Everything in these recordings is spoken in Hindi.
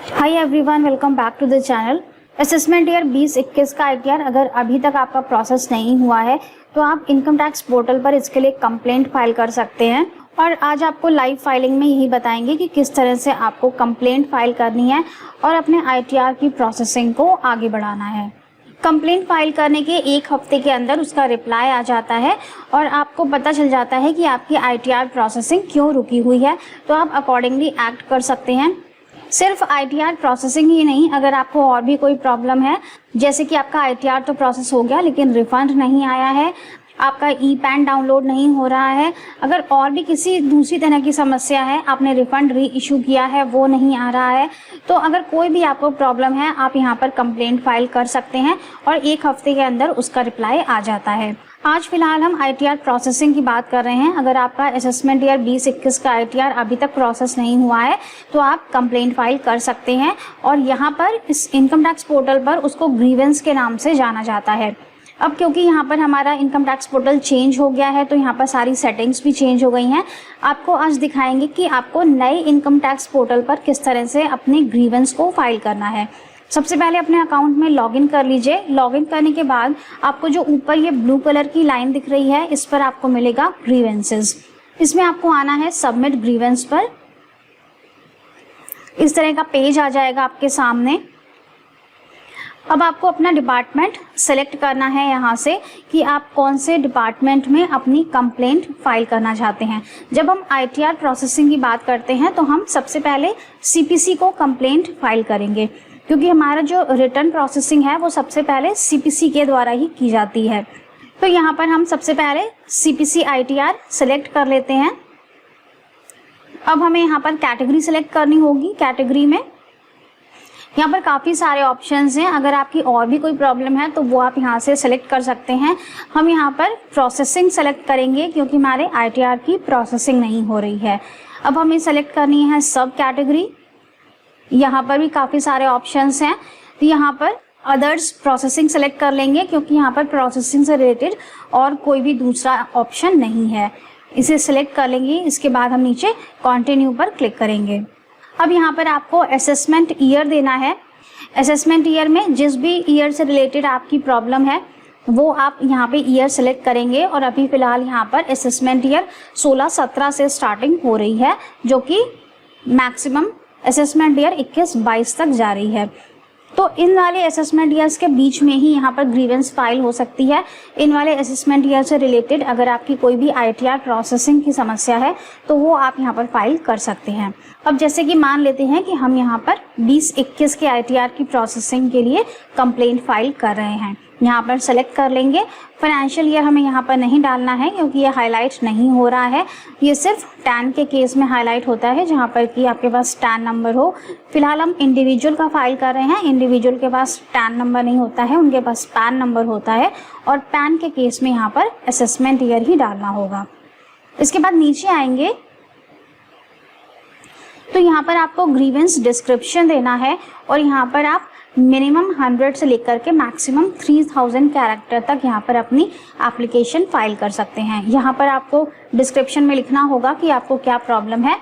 Hi everyone, welcome back to the channel. Assessment year 2021 का ITR अगर अभी तक आपका प्रोसेस नहीं हुआ है तो आप इनकम टैक्स पोर्टल पर इसके लिए कंप्लेंट फाइल कर सकते हैं। और आज आपको लाइव फाइलिंग में यही बताएंगे कि किस तरह से आपको कंप्लेंट फाइल करनी है और अपने ITR की प्रोसेसिंग को आगे बढ़ाना है। कंप्लेंट फाइल करने के एक हफ्ते के अंदर उसका रिप्लाई आ जाता है और आपको पता चल जाता है कि आपकी ITR प्रोसेसिंग क्यों रुकी हुई है, तो आप अकॉर्डिंगली एक्ट कर सकते हैं। सिर्फ ITR प्रोसेसिंग ही नहीं, अगर आपको और भी कोई प्रॉब्लम है, जैसे कि आपका ITR तो प्रोसेस हो गया लेकिन रिफंड नहीं आया है, आपका ई-पैन डाउनलोड नहीं हो रहा है, अगर और भी किसी दूसरी तरह की समस्या है, आपने रिफंड री इशू किया है वो नहीं आ रहा है, तो अगर कोई भी आपको प्रॉब्लम है आप यहाँ पर कंप्लेंट फाइल कर सकते हैं और एक हफ्ते के अंदर उसका रिप्लाई आ जाता है। आज फिलहाल हम ITR प्रोसेसिंग की बात कर रहे हैं। अगर आपका असेसमेंट ईयर 2021 का ITR अभी तक प्रोसेस नहीं हुआ है तो आप कंप्लेंट फाइल कर सकते हैं और यहाँ पर इस इनकम टैक्स पोर्टल पर उसको ग्रीवेंस के नाम से जाना जाता है। अब क्योंकि यहाँ पर हमारा इनकम टैक्स पोर्टल चेंज हो गया है तो यहाँ पर सारी सेटिंग्स भी चेंज हो गई हैं। आपको आज दिखाएंगे कि आपको नए इनकम टैक्स पोर्टल पर किस तरह से अपने ग्रीवेंस को फाइल करना है। सबसे पहले अपने अकाउंट में लॉगिन कर लीजिए। लॉगिन करने के बाद आपको जो ऊपर ये ब्लू कलर की लाइन दिख रही है, इस पर आपको मिलेगा ग्रीवेंसेस। इसमें आपको आना है सबमिट ग्रीवेंस पर। इस तरह का पेज आ जाएगा आपके सामने। अब आपको अपना डिपार्टमेंट सेलेक्ट करना है यहाँ से कि आप कौन से डिपार्टमेंट में अपनी कंप्लेंट फाइल करना चाहते हैं। जब हम ITR प्रोसेसिंग की बात करते हैं तो हम सबसे पहले CPC को कंप्लेंट फाइल करेंगे, क्योंकि हमारा जो रिटर्न प्रोसेसिंग है वो सबसे पहले CPC के द्वारा ही की जाती है। तो यहाँ पर हम सबसे पहले CPC ITR सेलेक्ट कर लेते हैं। अब हमें यहाँ पर कैटेगरी सेलेक्ट करनी होगी। कैटेगरी में यहाँ पर काफ़ी सारे ऑप्शंस हैं। अगर आपकी और भी कोई प्रॉब्लम है तो वो आप यहाँ से सेलेक्ट कर सकते हैं। हम यहाँ पर प्रोसेसिंग सेलेक्ट करेंगे क्योंकि हमारे ITR की प्रोसेसिंग नहीं हो रही है। अब हमें सेलेक्ट करनी है सब कैटेगरी। यहाँ पर भी काफ़ी सारे ऑप्शंस हैं, तो यहाँ पर अदर्स प्रोसेसिंग सेलेक्ट कर लेंगे क्योंकि यहाँ पर प्रोसेसिंग से रिलेटेड और कोई भी दूसरा ऑप्शन नहीं है। इसे सिलेक्ट कर लेंगे। इसके बाद हम नीचे कंटिन्यू पर क्लिक करेंगे। अब यहाँ पर आपको असेसमेंट ईयर देना है। असेसमेंट ईयर में जिस भी ईयर से रिलेटेड आपकी प्रॉब्लम है वो आप यहाँ पे ईयर सेलेक्ट करेंगे और अभी फ़िलहाल यहाँ पर असेसमेंट ईयर 16-17 से स्टार्टिंग हो रही है, जो कि मैक्सिमम असेसमेंट ईयर 21-22 तक जा रही है। तो इन वाले असेसमेंट ईयर्स के बीच में ही यहाँ पर ग्रीवेंस फाइल हो सकती है। इन वाले असेसमेंट ईयर से रिलेटेड अगर आपकी कोई भी ITR प्रोसेसिंग की समस्या है तो वो आप यहाँ पर फाइल कर सकते हैं। अब जैसे कि मान लेते हैं कि हम यहाँ पर 2021 के ITR की प्रोसेसिंग के लिए कंप्लेंट फाइल कर रहे हैं। यहाँ पर सेलेक्ट कर लेंगे। फाइनेंशियल ईयर हमें यहाँ पर नहीं डालना है क्योंकि ये हाईलाइट नहीं हो रहा है। ये सिर्फ टैन के केस में हाईलाइट होता है जहाँ पर कि आपके पास टैन नंबर हो। फिलहाल हम इंडिविजुअल का फाइल कर रहे हैं। इंडिविजुअल के पास टैन नंबर नहीं होता है, उनके पास पैन नंबर होता है और पैन के केस में यहाँ पर असेसमेंट ईयर ही डालना होगा। इसके बाद नीचे आएंगे तो यहाँ पर आपको ग्रीवेंस डिस्क्रिप्शन देना है और यहाँ पर आप मिनिमम 100 से लेकर के मैक्सिमम 3000 कैरेक्टर तक यहाँ पर अपनी एप्लीकेशन फाइल कर सकते हैं। यहाँ पर आपको डिस्क्रिप्शन में लिखना होगा कि आपको क्या प्रॉब्लम है।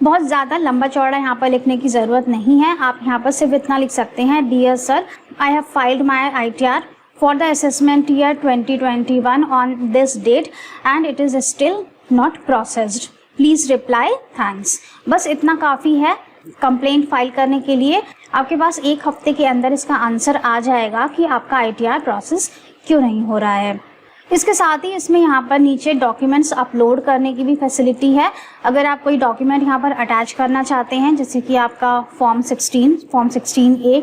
बहुत ज़्यादा लंबा चौड़ा यहाँ पर लिखने की ज़रूरत नहीं है। आप यहाँ पर सिर्फ इतना लिख सकते हैं, dear sir, I have filed my ITR for the assessment year 2021 on this date and it is still not processed, please reply, thanks. बस इतना काफ़ी है कंप्लेंट फाइल करने के लिए। आपके पास एक हफ्ते के अंदर इसका आंसर आ जाएगा कि आपका ITR प्रोसेस क्यों नहीं हो रहा है। इसके साथ ही इसमें यहाँ पर नीचे डॉक्यूमेंट्स अपलोड करने की भी फैसिलिटी है। अगर आप कोई डॉक्यूमेंट यहाँ पर अटैच करना चाहते हैं, जैसे कि आपका फॉर्म 16A,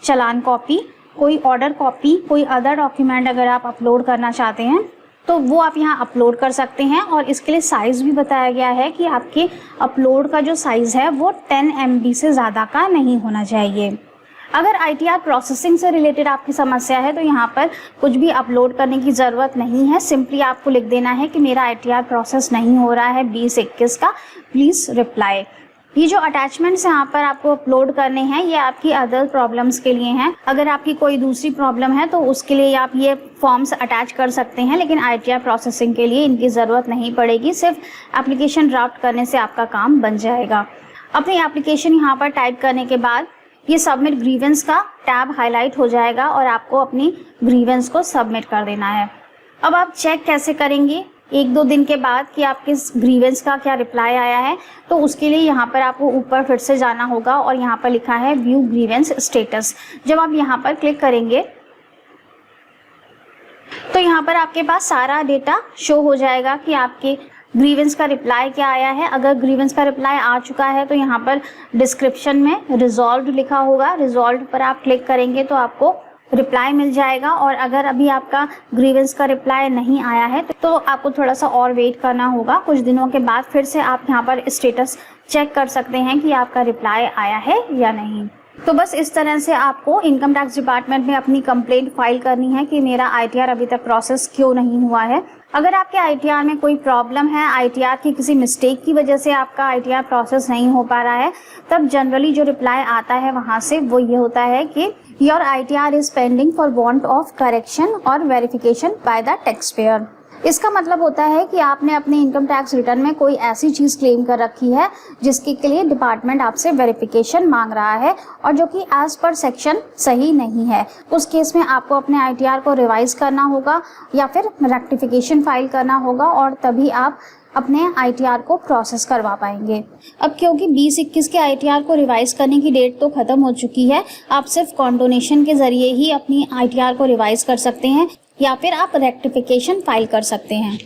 चालान कॉपी, कोई ऑर्डर कॉपी, कोई अदर डॉक्यूमेंट अगर आप अपलोड करना चाहते हैं तो वो आप यहाँ अपलोड कर सकते हैं। और इसके लिए साइज़ भी बताया गया है कि आपके अपलोड का जो साइज़ है वो 10 MB से ज़्यादा का नहीं होना चाहिए। अगर ITR प्रोसेसिंग से रिलेटेड आपकी समस्या है तो यहाँ पर कुछ भी अपलोड करने की ज़रूरत नहीं है। सिंपली आपको लिख देना है कि मेरा ITR प्रोसेस नहीं हो रहा है 2021 का, प्लीज़ रिप्लाई। ये जो अटैचमेंट्स यहाँ पर आपको अपलोड करने हैं ये आपकी अदर प्रॉब्लम्स के लिए हैं। अगर आपकी कोई दूसरी प्रॉब्लम है तो उसके लिए आप ये फॉर्म्स अटैच कर सकते हैं, लेकिन ITR प्रोसेसिंग के लिए इनकी ज़रूरत नहीं पड़ेगी। सिर्फ एप्लीकेशन ड्राफ्ट करने से आपका काम बन जाएगा। अपनी एप्लीकेशन यहाँ पर टाइप करने के बाद ये सबमिट ग्रीवेंस का टैब हाईलाइट हो जाएगा और आपको अपनी ग्रीवेंस को सबमिट कर देना है। अब आप चेक कैसे करेंगे 1-2 दिन के बाद कि आपके ग्रीवेंस का क्या रिप्लाई आया है, तो उसके लिए यहाँ पर आपको ऊपर फिर से जाना होगा और यहाँ पर लिखा है व्यू ग्रीवेंस स्टेटस। जब आप यहाँ पर क्लिक करेंगे तो यहाँ पर आपके पास सारा डेटा शो हो जाएगा कि आपके ग्रीवेंस का रिप्लाई क्या आया है। अगर ग्रीवेंस का रिप्लाई आ चुका है तो यहाँ पर डिस्क्रिप्शन में रिजॉल्व्ड लिखा होगा, रिजॉल्व्ड पर आप क्लिक करेंगे तो आपको रिप्लाई मिल जाएगा। और अगर अभी आपका ग्रीवेंस का रिप्लाई नहीं आया है तो आपको थोड़ा सा और वेट करना होगा। कुछ दिनों के बाद फिर से आप यहाँ पर स्टेटस चेक कर सकते हैं कि आपका रिप्लाई आया है या नहीं। तो बस इस तरह से आपको इनकम टैक्स डिपार्टमेंट में अपनी कंप्लेंट फाइल करनी है कि मेरा ITR अभी तक प्रोसेस क्यों नहीं हुआ है। अगर आपके ITR में कोई प्रॉब्लम है, ITR की किसी मिस्टेक की वजह से आपका ITR प्रोसेस नहीं हो पा रहा है, तब जनरली जो रिप्लाई आता है वहाँ से वो ये होता है कि your ITR is pending for want of correction और verification by the taxpayer. इसका मतलब होता है कि आपने अपने इनकम टैक्स रिटर्न में कोई ऐसी चीज क्लेम कर रखी है जिसके के लिए डिपार्टमेंट आपसे वेरिफिकेशन मांग रहा है और जो कि एज पर सेक्शन सही नहीं है। उस केस में आपको अपने ITR को रिवाइज करना होगा या फिर रेक्टिफिकेशन फाइल करना होगा और तभी आप अपने ITR को प्रोसेस करवा पाएंगे। अब क्योंकि 2021 के ITR को रिवाइज करने की डेट तो खत्म हो चुकी है, आप सिर्फ कॉन्डोनेशन के जरिए ही अपनी ITR को रिवाइज कर सकते हैं या फिर आप रेक्टिफिकेशन फाइल कर सकते हैं।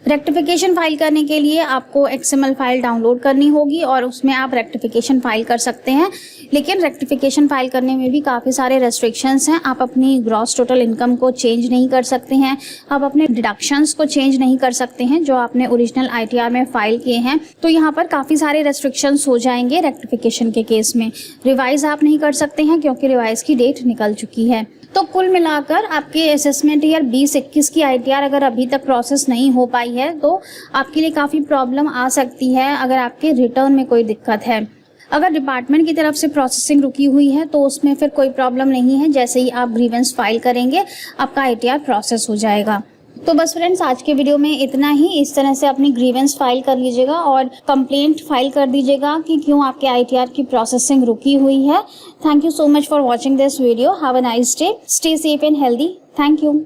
रेक्टिफिकेशन फाइल करने के लिए आपको XML फाइल डाउनलोड करनी होगी और उसमें आप रेक्टिफिकेशन फाइल कर सकते हैं। लेकिन रेक्टिफिकेशन फाइल करने में भी काफ़ी सारे रेस्ट्रिक्शंस हैं। आप अपनी ग्रॉस टोटल इनकम को चेंज नहीं कर सकते हैं, आप अपने डिडक्शंस को चेंज नहीं कर सकते हैं जो आपने ओरिजिनल ITR में फाइल किए हैं। तो यहाँ पर काफ़ी सारे रेस्ट्रिक्शंस हो जाएंगे रेक्टिफिकेशन के केस में। रिवाइज आप नहीं कर सकते हैं क्योंकि रिवाइज की डेट निकल चुकी है। तो कुल मिलाकर आपके असेसमेंट ईयर 2021 की ITR अगर अभी तक प्रोसेस नहीं हो पाई है तो आपके लिए काफ़ी प्रॉब्लम आ सकती है अगर आपके रिटर्न में कोई दिक्कत है। अगर डिपार्टमेंट की तरफ से प्रोसेसिंग रुकी हुई है तो उसमें फिर कोई प्रॉब्लम नहीं है, जैसे ही आप ग्रीवेंस फाइल करेंगे आपका ITR प्रोसेस हो जाएगा। तो बस फ्रेंड्स, आज के वीडियो में इतना ही। इस तरह से अपनी ग्रीवेंस फाइल कर लीजिएगा और कंप्लेंट फाइल कर दीजिएगा कि क्यों आपके ITR की प्रोसेसिंग रुकी हुई है। Thank you so much for watching this video. Have a nice day, stay safe and healthy. Thank you.